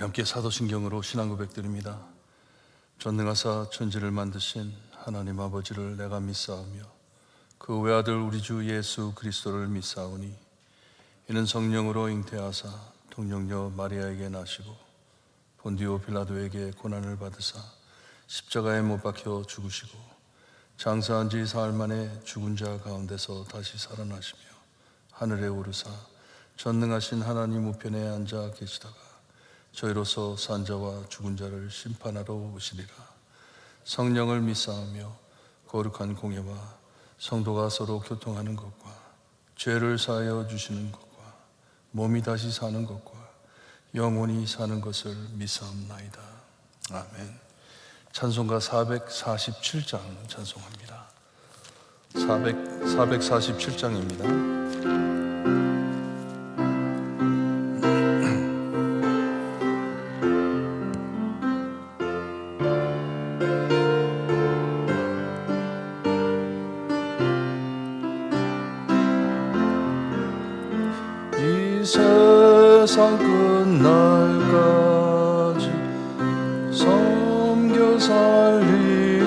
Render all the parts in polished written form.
함께 사도신경으로 신앙 고백드립니다. 전능하사 천지를 만드신 하나님 아버지를 내가 믿사오며 그 외아들 우리 주 예수 그리스도를 믿사오니 이는 성령으로 잉태하사 동정녀 마리아에게 나시고 본디오 빌라도에게 고난을 받으사 십자가에 못 박혀 죽으시고 장사한 지 사흘 만에 죽은 자 가운데서 다시 살아나시며 하늘에 오르사 전능하신 하나님 우편에 앉아 계시다가 저희로서 산자와 죽은 자를 심판하러 오시리라. 성령을 믿사오며 거룩한 공예와 성도가 서로 교통하는 것과 죄를 사하여 주시는 것과 몸이 다시 사는 것과 영원히 사는 것을 믿사옵나이다. 아멘. 찬송가 447장 찬송합니다. 447장입니다. 세상 끝날까지 섬겨 살리니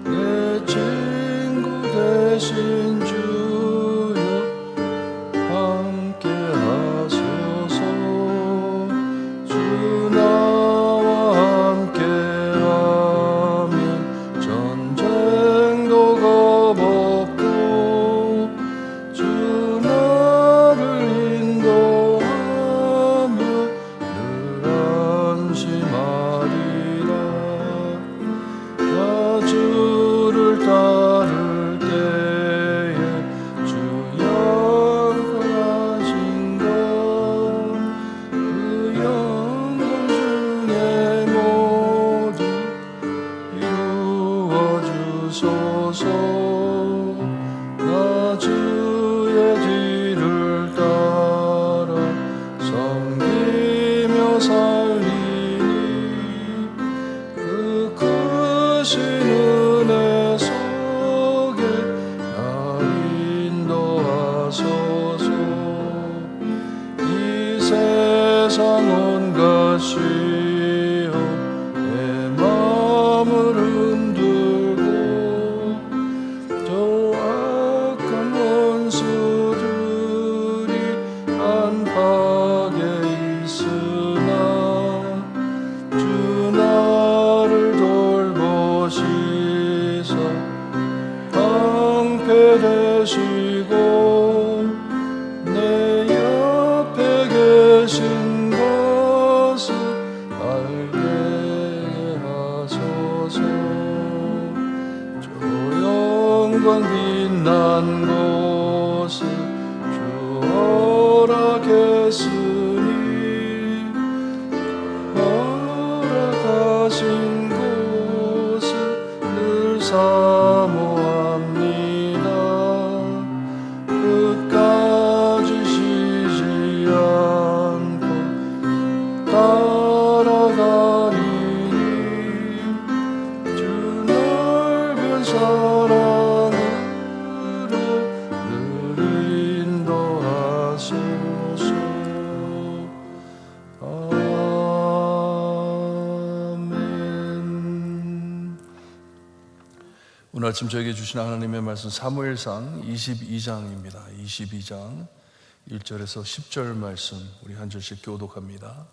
내 친구 되신 주여 함께 하소서. 주 나와 함께 하면 전쟁도 겁없고 주 나 주의 뒤를 따라 섬기며 살리니 그 크신 은혜 속에 나 인도하소서. 이 세상 온갖 시험 내 마음을 흔들고 저 악한 원수들이 안팎에 있으나 주 나를 돌보시사 방패 되시고 내 옆에 계신 것을 알게 하소서. 저 영광 빛난 곳을 주 허락했으니 허락하신 곳을 늘 사모합니다. 끝까지 쉬지 않고 따라가리니 주 넓은 사랑으로 늘 인도하소서. 아멘. 오늘 아침 저에게 주신 하나님의 말씀 사무엘상 22장입니다. 22장 1절에서 10절 말씀 우리 한 절씩 교독합니다.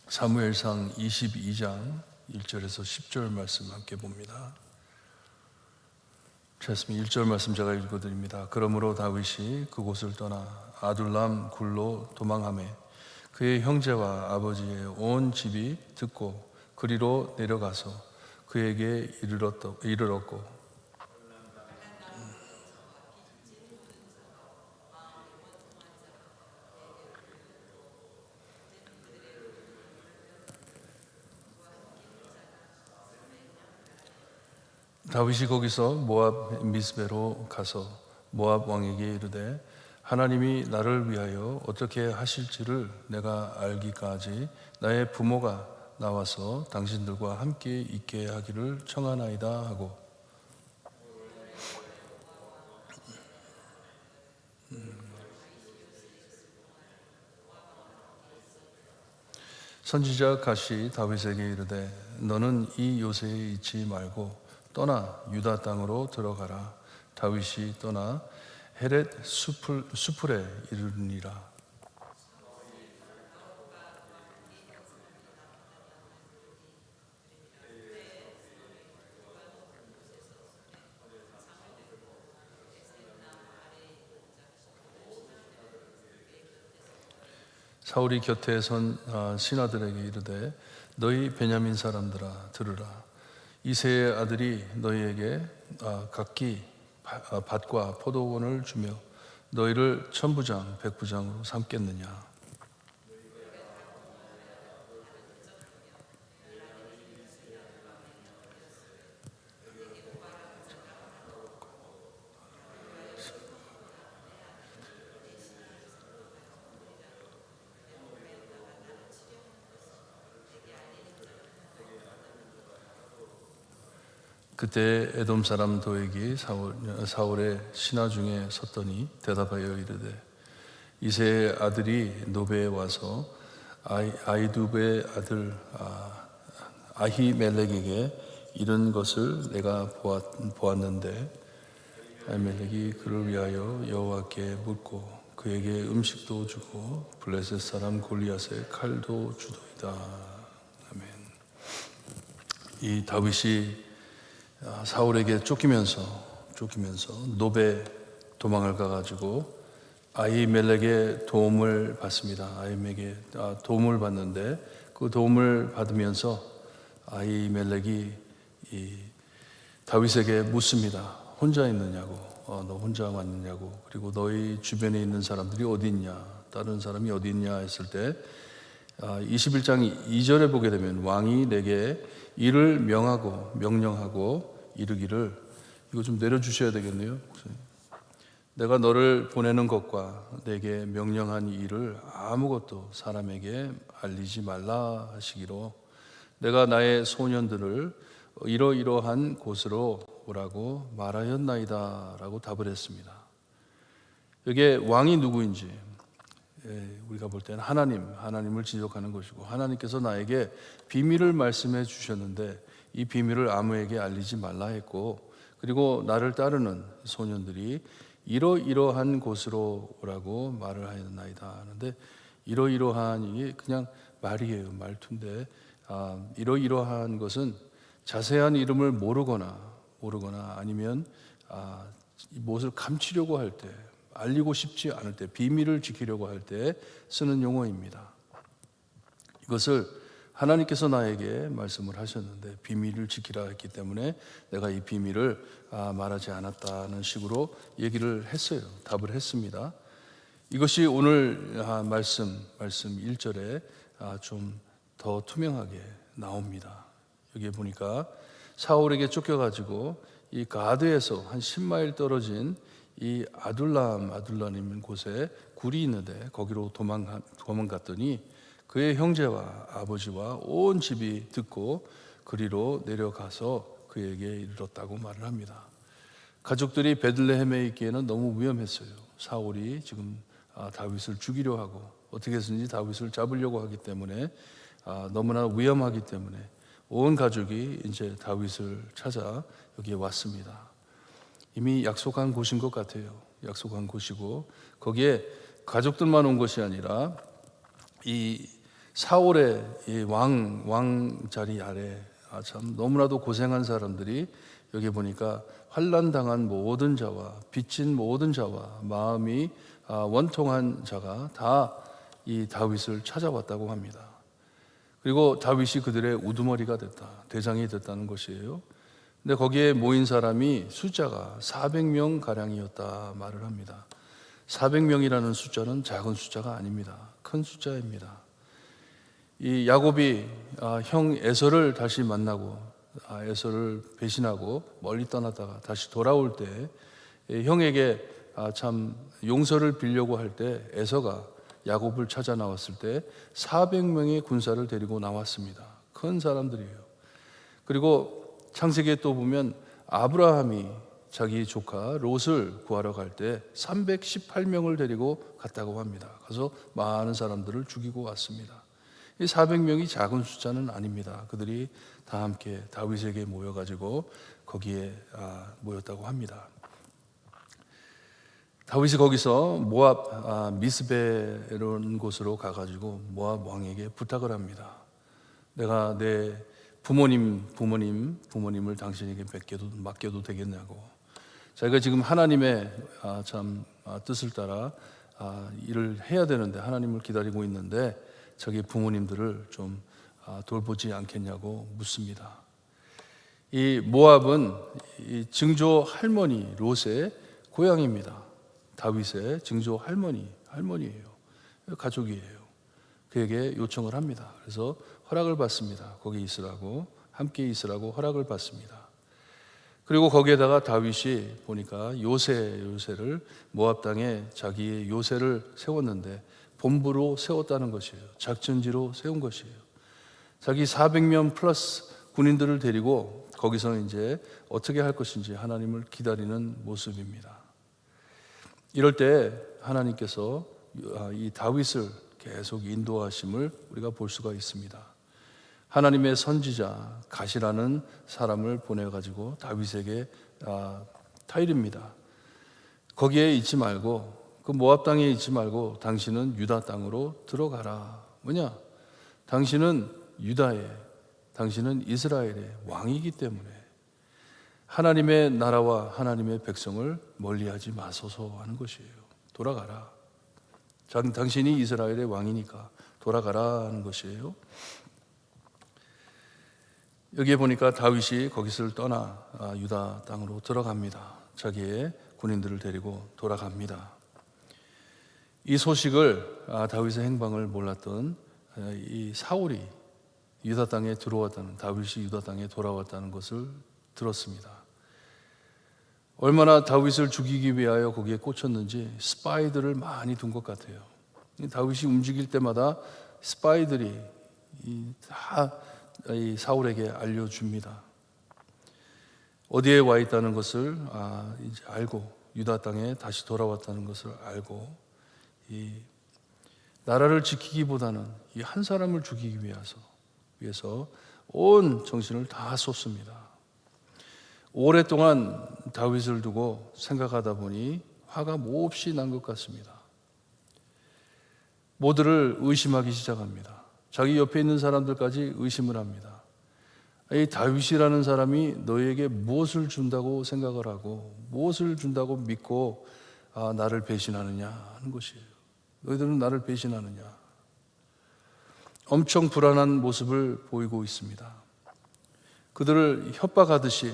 사무엘상 22장 1절에서 10절 말씀 함께 봅니다. 좋습니다. 1절 말씀 제가 읽어드립니다. 그러므로 다윗이 그곳을 떠나 아둘람 굴로 도망하매 그의 형제와 아버지의 온 집이 듣고 그리로 내려가서 그에게 이르렀고 다윗이 거기서 모압 미스베로 가서 모압 왕에게 이르되 하나님이 나를 위하여 어떻게 하실지를 내가 알기까지 나의 부모가 나와서 당신들과 함께 있게 하기를 청하나이다 하고 선지자 갓이 다윗에게 이르되 너는 이 요새에 있지 말고 떠나 유다 땅으로 들어가라. 다윗이 떠나 헤렛 수풀에 이르니라. 사울이 곁에 선 신하들에게 이르되 너희 베냐민 사람들아 들으라. 이새의 아들이 너희에게 각기 밭과 포도원을 주며 너희를 천부장 백부장으로 삼겠느냐. 그때 에돔 사람 도액이 사울의 신하 중에 섰더니 대답하여 이르되 이새의 아들이 노베에 와서 아이두베의 아들 아히멜렉에게 이른 것을 내가 보았는데 아히멜렉이 그를 위하여 여호와께 묻고 그에게 음식도 주고 블레셋 사람 골리앗의 칼도 주도이다. 아멘. 이 다윗이 사울에게 쫓기면서 노베 도망을 가가지고 아히멜렉의 도움을 받습니다. 아히멜렉의 도움을 받는데 그 도움을 받으면서 아히멜렉이 이 다윗에게 묻습니다. 혼자 있느냐고, 너 혼자 왔느냐고, 그리고 너희 주변에 있는 사람들이 어디 있냐, 다른 사람이 어디 있냐 했을 때 21장 2절에 보게 되면 왕이 내게 이를 명령하고 이르기를, 이거 좀 내려주셔야 되겠네요. 내가 너를 보내는 것과 내게 명령한 이 일을 아무것도 사람에게 알리지 말라 하시기로 내가 나의 소년들을 이러이러한 곳으로 오라고 말하였나이다 라고 답을 했습니다. 여기에 왕이 누구인지 우리가 볼 때는 하나님을 지적하는 것이고, 하나님께서 나에게 비밀을 말씀해 주셨는데 이 비밀을 아무에게 알리지 말라 했고, 그리고 나를 따르는 소년들이 이러이러한 곳으로 오라고 말을 하였나이다 하는데, 이러이러한이 그냥 말이에요, 말투인데 이러이러한 것은 자세한 이름을 모르거나 아니면 무엇을 감추려고 할 때, 알리고 싶지 않을 때, 비밀을 지키려고 할 때 쓰는 용어입니다. 이것을 하나님께서 나에게 말씀을 하셨는데 비밀을 지키라 했기 때문에 내가 이 비밀을 말하지 않았다는 식으로 얘기를 했어요. 답을 했습니다. 이것이 오늘 말씀 1절에 좀 더 투명하게 나옵니다. 여기에 보니까 사울에게 쫓겨가지고 이 가드에서 한 10마일 떨어진 이 아둘람이라는 곳에 굴이 있는데 거기로 도망갔더니 그의 형제와 아버지와 온 집이 듣고 그리로 내려가서 그에게 이르렀다고 말을 합니다. 가족들이 베들레헴에 있기에는 너무 위험했어요. 사울이 지금 다윗을 죽이려 하고 어떻게 해서든지 다윗을 잡으려고 하기 때문에 너무나 위험하기 때문에 온 가족이 이제 다윗을 찾아 여기에 왔습니다. 이미 약속한 곳인 것 같아요. 약속한 곳이고 거기에 가족들만 온 것이 아니라 이 사울의 이 왕 자리 아래 참 너무나도 고생한 사람들이 여기 보니까 환난당한 모든 자와 빚진 모든 자와 마음이 원통한 자가 다 이 다윗을 찾아왔다고 합니다. 그리고 다윗이 그들의 우두머리가 됐다, 대장이 됐다는 것이에요. 근데 거기에 모인 사람이 숫자가 400명 가량이었다 말을 합니다. 400명이라는 숫자는 작은 숫자가 아닙니다. 큰 숫자입니다. 이 야곱이 형 에서를 다시 만나고 에서를 배신하고 멀리 떠났다가 다시 돌아올 때 형에게 참 용서를 빌려고 할 때 에서가 야곱을 찾아 나왔을 때 400명의 군사를 데리고 나왔습니다. 큰 사람들이에요. 그리고 창세기에 또 보면 아브라함이 자기 조카 롯을 구하러 갈 때 318명을 데리고 갔다고 합니다. 가서 많은 사람들을 죽이고 왔습니다. 이 400명이 작은 숫자는 아닙니다. 그들이 다 함께 다윗에게 모여가지고 거기에 모였다고 합니다. 다윗이 거기서 모압 미스베라는 곳으로 가가지고 모압 왕에게 부탁을 합니다. 내가 내 부모님을 당신에게 맡겨도 되겠냐고. 자기가 지금 하나님의 뜻을 따라 일을 해야 되는데, 하나님을 기다리고 있는데 자기 부모님들을 좀 돌보지 않겠냐고 묻습니다. 이 모압은 이 증조 할머니 롯의 고향입니다. 다윗의 증조 할머니예요. 가족이에요. 그에게 요청을 합니다. 그래서 허락을 받습니다. 거기 있으라고, 함께 있으라고 허락을 받습니다. 그리고 거기에다가 다윗이 보니까 요새를 모압 땅에 자기의 요새를 세웠는데 본부로 세웠다는 것이에요. 작전지로 세운 것이에요. 자기 400명 플러스 군인들을 데리고 거기서 이제 어떻게 할 것인지 하나님을 기다리는 모습입니다. 이럴 때 하나님께서 이 다윗을 계속 인도하심을 우리가 볼 수가 있습니다. 하나님의 선지자 갓이라는 사람을 보내가지고 다윗에게 타일입니다. 거기에 있지 말고, 그 모압 땅에 있지 말고 당신은 유다 땅으로 들어가라. 뭐냐? 당신은 당신은 이스라엘의 왕이기 때문에 하나님의 나라와 하나님의 백성을 멀리하지 마소서 하는 것이에요. 돌아가라. 당신이 이스라엘의 왕이니까 돌아가라 하는 것이에요. 여기에 보니까 다윗이 거기를 떠나 유다 땅으로 들어갑니다. 자기의 군인들을 데리고 돌아갑니다. 이 소식을 다윗의 행방을 몰랐던 이 사울이 유다 땅에 들어왔다는, 다윗이 유다 땅에 돌아왔다는 것을 들었습니다. 얼마나 다윗을 죽이기 위하여 거기에 꽂혔는지 스파이들을 많이 둔 것 같아요. 다윗이 움직일 때마다 스파이들이 다 이 사울에게 알려줍니다. 어디에 와 있다는 것을 이제 알고, 유다 땅에 다시 돌아왔다는 것을 알고, 이 나라를 지키기보다는 이 한 사람을 죽이기 위해서 온 정신을 다 쏟습니다. 오랫동안 다윗을 두고 생각하다 보니 화가 몹시 난 것 같습니다. 모두를 의심하기 시작합니다. 자기 옆에 있는 사람들까지 의심을 합니다. 이 다윗이라는 사람이 너희에게 무엇을 준다고 생각을 하고, 무엇을 준다고 믿고 나를 배신하느냐 하는 것이에요. 너희들은 나를 배신하느냐. 엄청 불안한 모습을 보이고 있습니다. 그들을 협박하듯이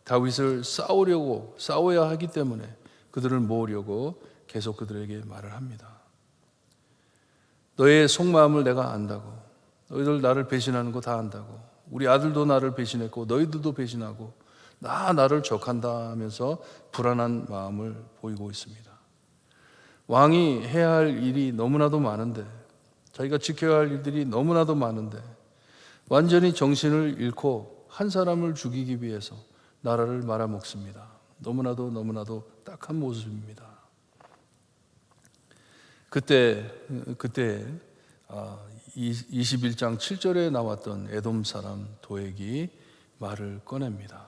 다윗을 싸워야 하기 때문에 그들을 모으려고 계속 그들에게 말을 합니다. 너의 속마음을 내가 안다고. 너희들 나를 배신하는 거 다 안다고. 우리 아들도 나를 배신했고 너희들도 배신하고 나를 적한다 하면서 불안한 마음을 보이고 있습니다. 왕이 해야 할 일이 너무나도 많은데, 자기가 지켜야 할 일들이 너무나도 많은데 완전히 정신을 잃고 한 사람을 죽이기 위해서 나라를 말아먹습니다. 너무나도 딱한 모습입니다. 그때 21장 7절에 나왔던 에돔 사람 도액이 말을 꺼냅니다.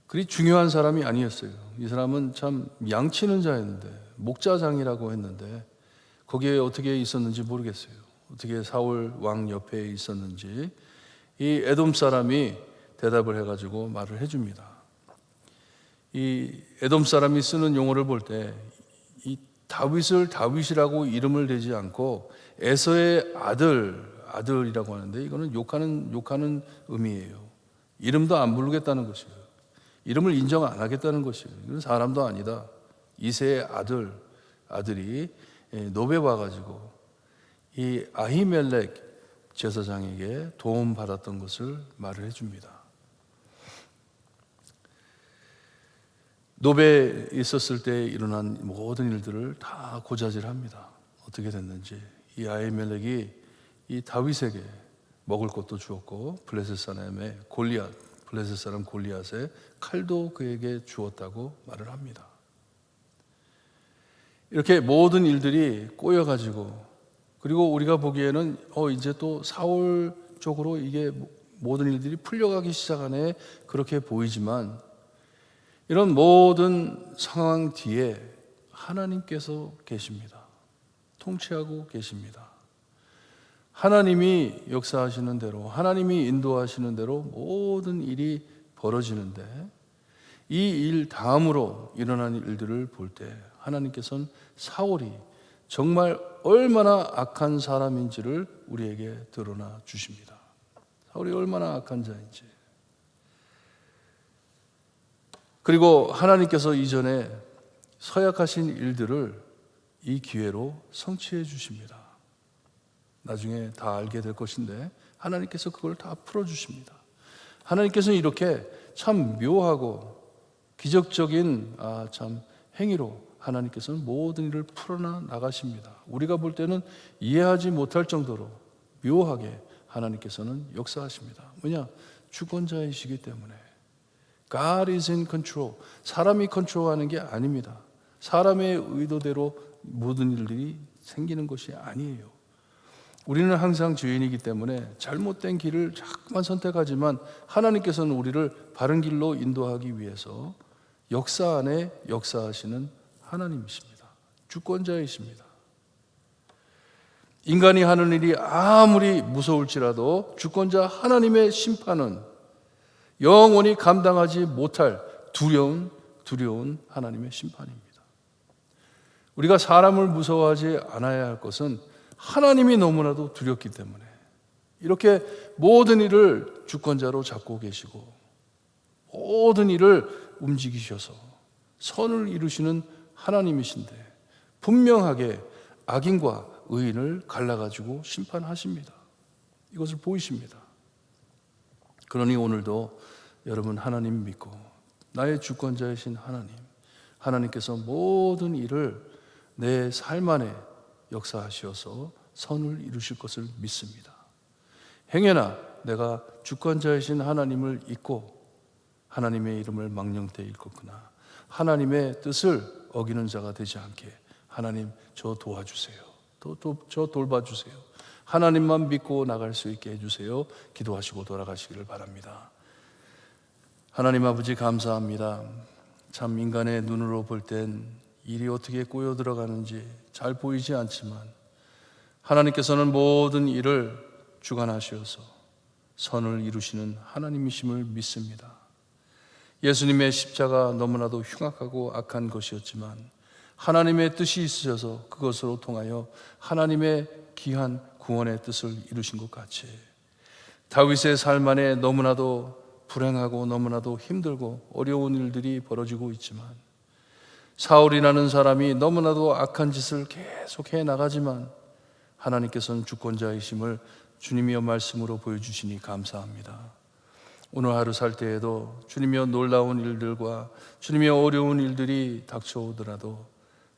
그리 중요한 사람이 아니었어요. 이 사람은 참 양치는 자였는데, 목자장이라고 했는데 거기에 어떻게 있었는지 모르겠어요. 어떻게 사울 왕 옆에 있었는지. 이 에돔 사람이 대답을 해가지고 말을 해줍니다. 이 에돔 사람이 쓰는 용어를 볼 때 이 다윗을 다윗이라고 이름을 대지 않고 에서의 아들이라고 하는데, 이거는 욕하는 의미예요. 이름도 안 부르겠다는 것이에요. 이름을 인정 안 하겠다는 것이에요. 이건 사람도 아니다. 이새의 아들이 노베 와가지고 이 아히멜렉 제사장에게 도움 받았던 것을 말을 해줍니다. 노베에 있었을 때 일어난 모든 일들을 다 고자질합니다. 어떻게 됐는지. 이 아히멜렉이 이 다윗에게 먹을 것도 주었고 블레셋 사람 골리앗의 칼도 그에게 주었다고 말을 합니다. 이렇게 모든 일들이 꼬여가지고 그리고 우리가 보기에는 이제 또 사울 쪽으로 이게 모든 일들이 풀려가기 시작하네, 그렇게 보이지만 이런 모든 상황 뒤에 하나님께서 계십니다. 통치하고 계십니다. 하나님이 역사하시는 대로, 하나님이 인도하시는 대로 모든 일이 벌어지는데, 이 일 다음으로 일어난 일들을 볼 때 하나님께서는 사울이 정말 얼마나 악한 사람인지를 우리에게 드러나 주십니다. 사울이 얼마나 악한 자인지. 그리고 하나님께서 이전에 서약하신 일들을 이 기회로 성취해 주십니다. 나중에 다 알게 될 것인데 하나님께서 그걸 다 풀어주십니다. 하나님께서는 이렇게 참 묘하고 기적적인 참 행위로 하나님께서는 모든 일을 풀어나 나가십니다. 우리가 볼 때는 이해하지 못할 정도로 묘하게 하나님께서는 역사하십니다. 뭐냐? 주권자이시기 때문에. God is in control. 사람이 컨트롤하는 게 아닙니다. 사람의 의도대로 모든 일들이 생기는 것이 아니에요. 우리는 항상 죄인이기 때문에 잘못된 길을 자꾸만 선택하지만 하나님께서는 우리를 바른 길로 인도하기 위해서 역사 안에 역사하시는 하나님이십니다. 주권자이십니다. 인간이 하는 일이 아무리 무서울지라도 주권자 하나님의 심판은 영원히 감당하지 못할 두려운 하나님의 심판입니다. 우리가 사람을 무서워하지 않아야 할 것은 하나님이 너무나도 두렵기 때문에 이렇게 모든 일을 주권자로 잡고 계시고 모든 일을 움직이셔서 선을 이루시는 하나님이신데 분명하게 악인과 의인을 갈라가지고 심판하십니다. 이것을 보이십니다. 그러니 오늘도 여러분 하나님 믿고 나의 주권자이신 하나님께서 모든 일을 내 삶 안에 역사하셔서 선을 이루실 것을 믿습니다. 행여나 내가 주권자이신 하나님을 잊고 하나님의 이름을 망령되이 일컫거나 하나님의 뜻을 어기는 자가 되지 않게 하나님 저 도와주세요. 저 돌봐주세요. 하나님만 믿고 나갈 수 있게 해주세요. 기도하시고 돌아가시기를 바랍니다. 하나님 아버지 감사합니다. 참 인간의 눈으로 볼 땐 일이 어떻게 꼬여 들어가는지 잘 보이지 않지만 하나님께서는 모든 일을 주관하시어서 선을 이루시는 하나님이심을 믿습니다. 예수님의 십자가 너무나도 흉악하고 악한 것이었지만 하나님의 뜻이 있으셔서 그것으로 통하여 하나님의 귀한 구원의 뜻을 이루신 것 같이 다윗의 삶 안에 너무나도 불행하고 너무나도 힘들고 어려운 일들이 벌어지고 있지만 사울이라는 사람이 너무나도 악한 짓을 계속해 나가지만 하나님께서는 주권자이심을 주님이여 말씀으로 보여주시니 감사합니다. 오늘 하루 살 때에도 주님이여 놀라운 일들과 주님이여 어려운 일들이 닥쳐오더라도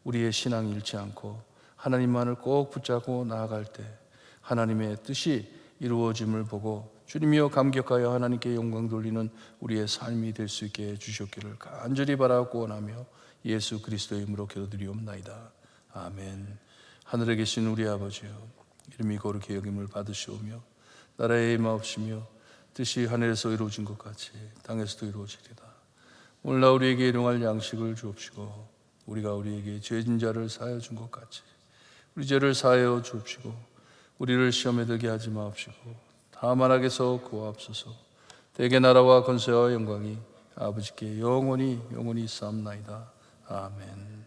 우리의 신앙이 잃지 않고 하나님만을 꼭 붙잡고 나아갈 때 하나님의 뜻이 이루어짐을 보고 주님이여 감격하여 하나님께 영광 돌리는 우리의 삶이 될 수 있게 해주셨기를 간절히 바라고 원하며 예수 그리스도의 이름으로 기도드리옵나이다. 아멘. 하늘에 계신 우리 아버지여, 이름이 거룩히 여김을 받으시오며 나라의 임하옵시며 뜻이 하늘에서 이루어진 것 같이 땅에서도 이루어지리다. 오늘날 우리에게 일용할 양식을 주옵시고 우리가 우리에게 죄진 자를 사하여 준 것 같이 우리 죄를 사하여 주옵시고 우리를 시험에 들게 하지 마옵시고 다만 악에서 구하옵소서. 대개 나라와 권세와 영광이 아버지께 영원히 있사옵나이다. 아멘.